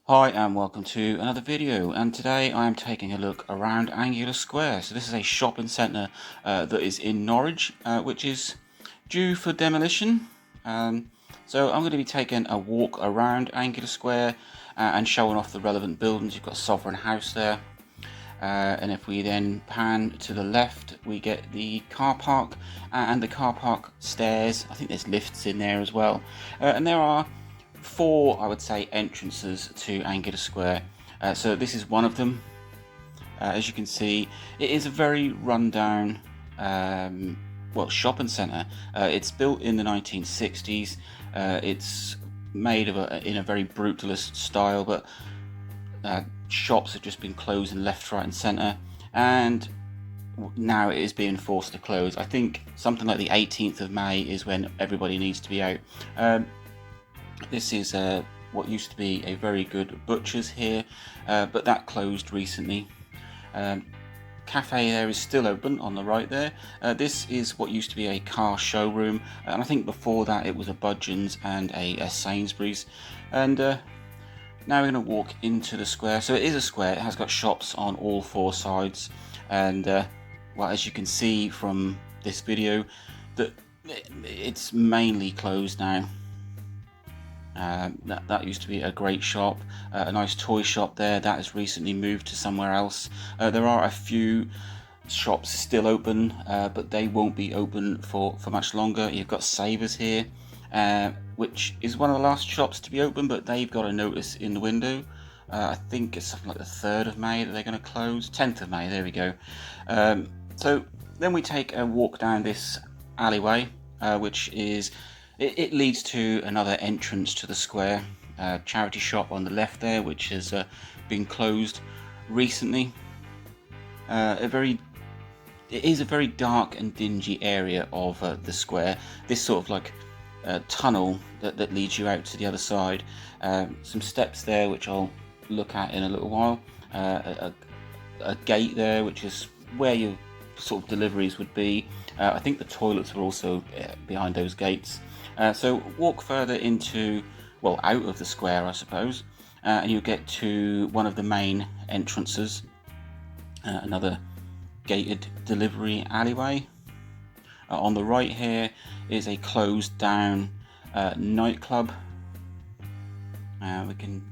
Hi and welcome to another video, and today I am taking a look around Anglia Square. So this is a shopping centre that is in Norwich, which is due for demolition. So I'm going to be taking a walk around Anglia Square and showing off the relevant buildings. You've got Sovereign House there, and if we then pan to the left we get the car park and the car park stairs. I think there's lifts in there as well, and there are four, I would say, entrances to Anglia Square. So this is one of them. As you can see, it is a very rundown shopping centre. It's built in the 1960s. It's made in a very brutalist style, but shops have just been closing left, right and centre, and now it is being forced to close. I think something like the 18th of May is when everybody needs to be out. This is what used to be a very good butcher's here, but that closed recently. Cafe there is still open on the right there. This is what used to be a car showroom, and I think before that it was a Budgeons and a Sainsbury's. And now we're going to walk into the square. So it is a square, it has got shops on all four sides, and well, as you can see from this video, that it's mainly closed now. That used to be a great shop, a nice toy shop there. That has recently moved to somewhere else. There are a few shops still open, but they won't be open for much longer. You've got Savers here, which is one of the last shops to be open, but they've got a notice in the window. I think it's something like the 3rd of May that they're going to close. 10th of May, there we go. So then we take a walk down this alleyway, which is... It leads to another entrance to the square, charity shop on the left there, which has been closed recently. It is a very dark and dingy area of the square. This sort of like tunnel that leads you out to the other side. Some steps there, which I'll look at in a little while. A gate there, which is where your sort of deliveries would be. I think the toilets were also behind those gates. So walk further out of the square, I suppose, and you'll get to one of the main entrances, another gated delivery alleyway. On the right here is a closed down nightclub. We can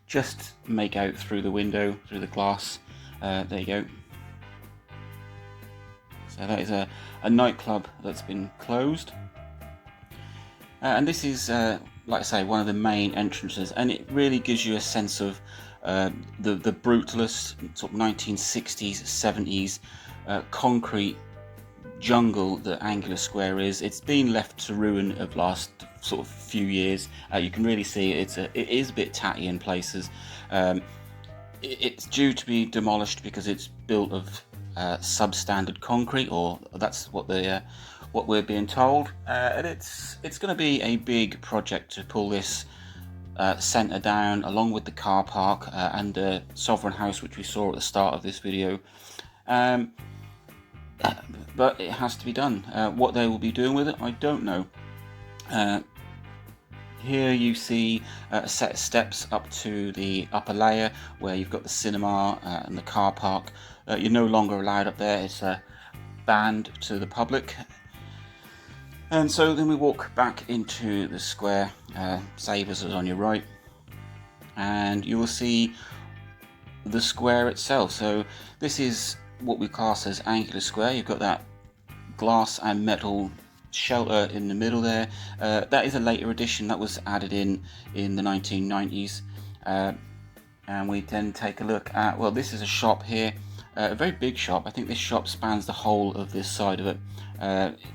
just make out through the window, through the glass. There you go. So that is a nightclub that's been closed. And this is, like I say, one of the main entrances, and it really gives you a sense of the brutalist sort of 1960s, 70s concrete jungle that Anglia Square is. It's been left to ruin of last sort of few years. You can really see it is a bit tatty in places. It's due to be demolished because it's built of substandard concrete, or that's what we're being told, and it's going to be a big project to pull this centre down, along with the car park and the Sovereign House, which we saw at the start of this video. But it has to be done. What they will be doing with it, I don't know. Here you see a set of steps up to the upper layer where you've got the cinema and the car park. You're no longer allowed up there, it's banned to the public. And so then we walk back into the square. Savers is on your right, and you will see the square itself. So this is what we class as Anglia Square. You've got that glass and metal shelter in the middle there. That is a later addition that was added in the 1990s. And we then take a look at, well, this is a shop here, a very big shop. I think this shop spans the whole of this side of it.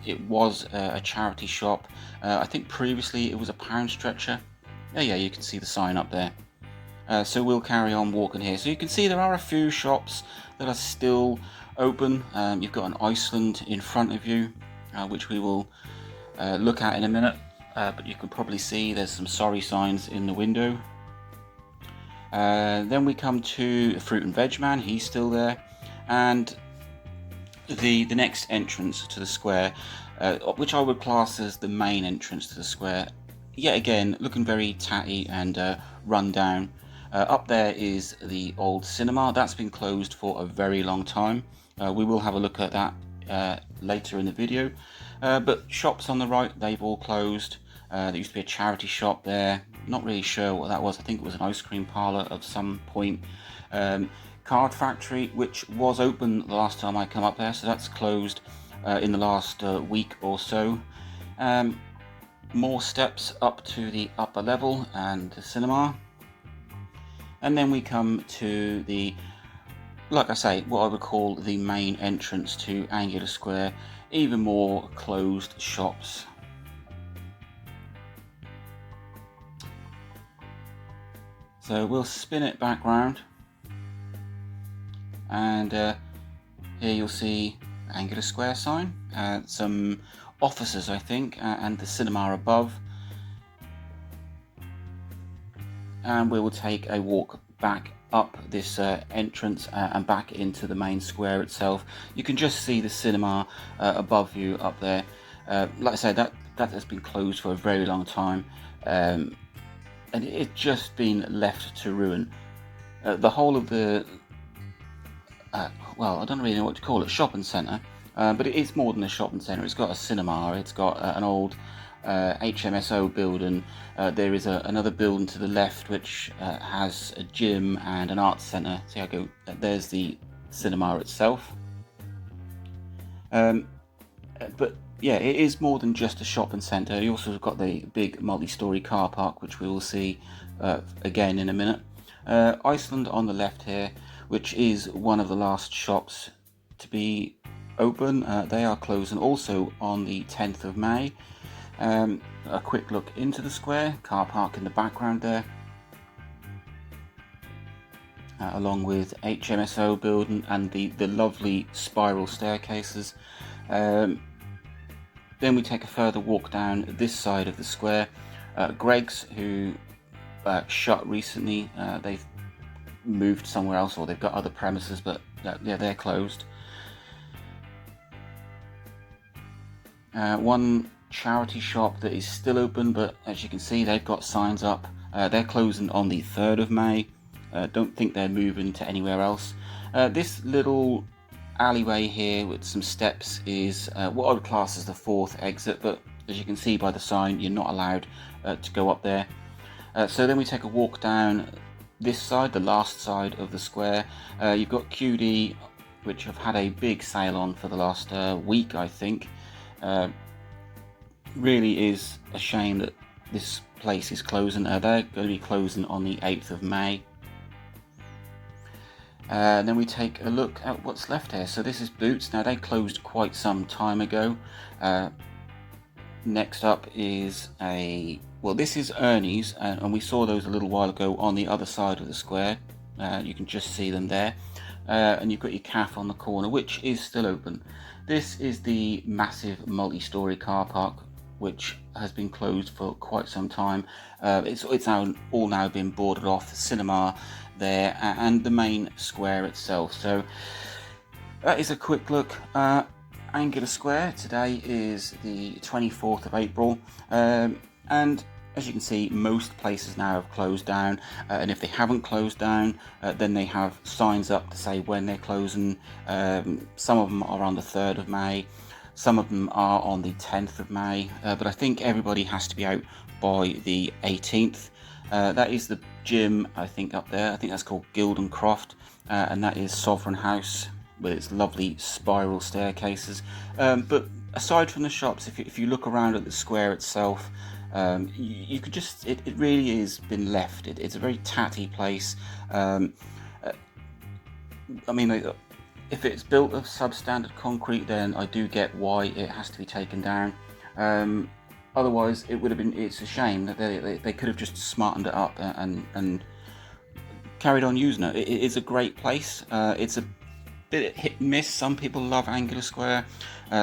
It was a charity shop. I think previously it was a pound stretcher. Yeah, you can see the sign up there. So we'll carry on walking here. So you can see there are a few shops that are still open. You've got an Iceland in front of you, which we will look at in a minute. But you can probably see there's some sorry signs in the window. Then we come to a fruit and veg man. He's still there. And the next entrance to the square, which I would class as the main entrance to the square, yet again looking very tatty and run down. Up there is the old cinema. That's been closed for a very long time. We will have a look at that later in the video. But shops on the right, they've all closed. There used to be a charity shop there. Not really sure what that was. I think it was an ice cream parlour of some point. Card factory, which was open the last time I come up there, so that's closed in the last week or so. More steps up to the upper level and the cinema. And then we come to the, like I say, what I would call the main entrance to Anglia Square. Even more closed shops. So we'll spin it back round, and here you'll see Anglia Square sign, some offices I think, and the cinema above. And we will take a walk back up this entrance and back into the main square itself. You can just see the cinema above you up there. Like I said, that has been closed for a very long time, and it's just been left to ruin. The whole of the well, I don't really know what to call it, shopping centre, but it is more than a shopping centre. It's got a cinema, it's got an old HMSO building. There is another building to the left which has a gym and an arts centre. See, I go, there's the cinema itself. But yeah, it is more than just a shopping centre. You also got the big multi-storey car park, which we will see again in a minute. Iceland on the left here, which is one of the last shops to be open. They are closing also on the 10th of May. A quick look into the square, car park in the background there, along with HMSO building and the lovely spiral staircases. Then we take a further walk down this side of the square. Greg's, who shut recently, they've moved somewhere else, or they've got other premises, but yeah, they're closed. One charity shop that is still open, but as you can see, they've got signs up. They're closing on the 3rd of May. Don't think they're moving to anywhere else. This little alleyway here with some steps is what I would class as the 4th exit, but as you can see by the sign, you're not allowed to go up there. So then we take a walk down this side, the last side of the square. You've got QD, which have had a big sale on for the last week, I think. Really is a shame that this place is closing. They're going to be closing on the 8th of May. Then we take a look at what's left here. So this is Boots. Now, they closed quite some time ago. Next up is this is Ernie's, and we saw those a little while ago on the other side of the square. You can just see them there. And you've got your cafe on the corner, which is still open. This is the massive multi-storey car park, which has been closed for quite some time. It's all now been boarded off. The cinema there and the main square itself. So that is a quick look at Anglia Square. Today is the 24th of April, and as you can see, most places now have closed down, and if they haven't closed down, then they have signs up to say when they're closing. Some of them are on the 3rd of May, some of them are on the 10th of May, but I think everybody has to be out by the 18th. That is the gym, I think, up there. I think that's called Gilden Croft, and that is Sovereign House with its lovely spiral staircases. But aside from the shops, if you look around at the square itself, you could just, it really is been left. It's a very tatty place. I mean, if it's built of substandard concrete, then I do get why it has to be taken down. Otherwise, it would have been. It's a shame that they could have just smartened it up and carried on using it. It is a great place. It's a bit hit and miss. Some people love Anglia Square.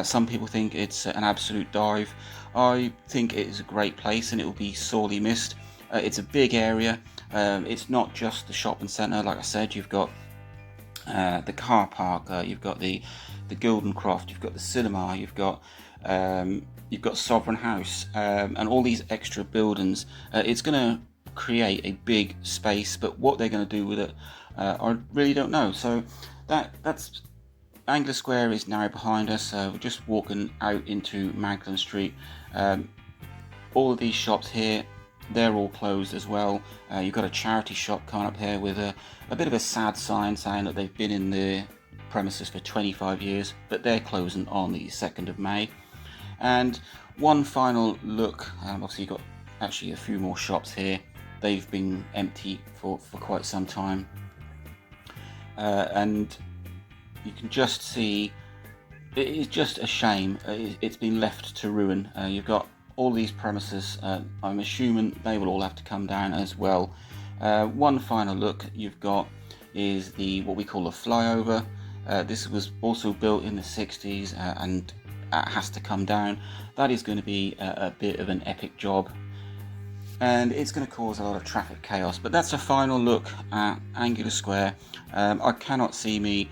Some people think it's an absolute dive. I think it is a great place, and it will be sorely missed. It's a big area. It's not just the shopping centre. Like I said, you've got the car park. You've got the Gilden Croft. You've got the cinema. You've got Sovereign House, and all these extra buildings. It's going to create a big space, but what they're going to do with it, I really don't know. So that's Anglia Square is now behind us. We're just walking out into Magdalen Street. All of these shops here, they're all closed as well. You've got a charity shop coming up here with a bit of a sad sign saying that they've been in the premises for 25 years, but they're closing on the 2nd of May. And one final look, obviously you've got actually a few more shops here. They've been empty for quite some time. And you can just see, it is just a shame. It's been left to ruin. You've got all these premises, I'm assuming they will all have to come down as well. One final look you've got is what we call a flyover. This was also built in the 60s and it has to come down. That is going to be a bit of an epic job, and it's going to cause a lot of traffic chaos. But that's a final look at Anglia Square. I cannot see me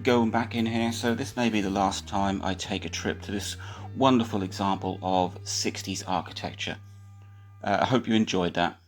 going back in here, so this may be the last time I take a trip to this wonderful example of 60s architecture. I hope you enjoyed that.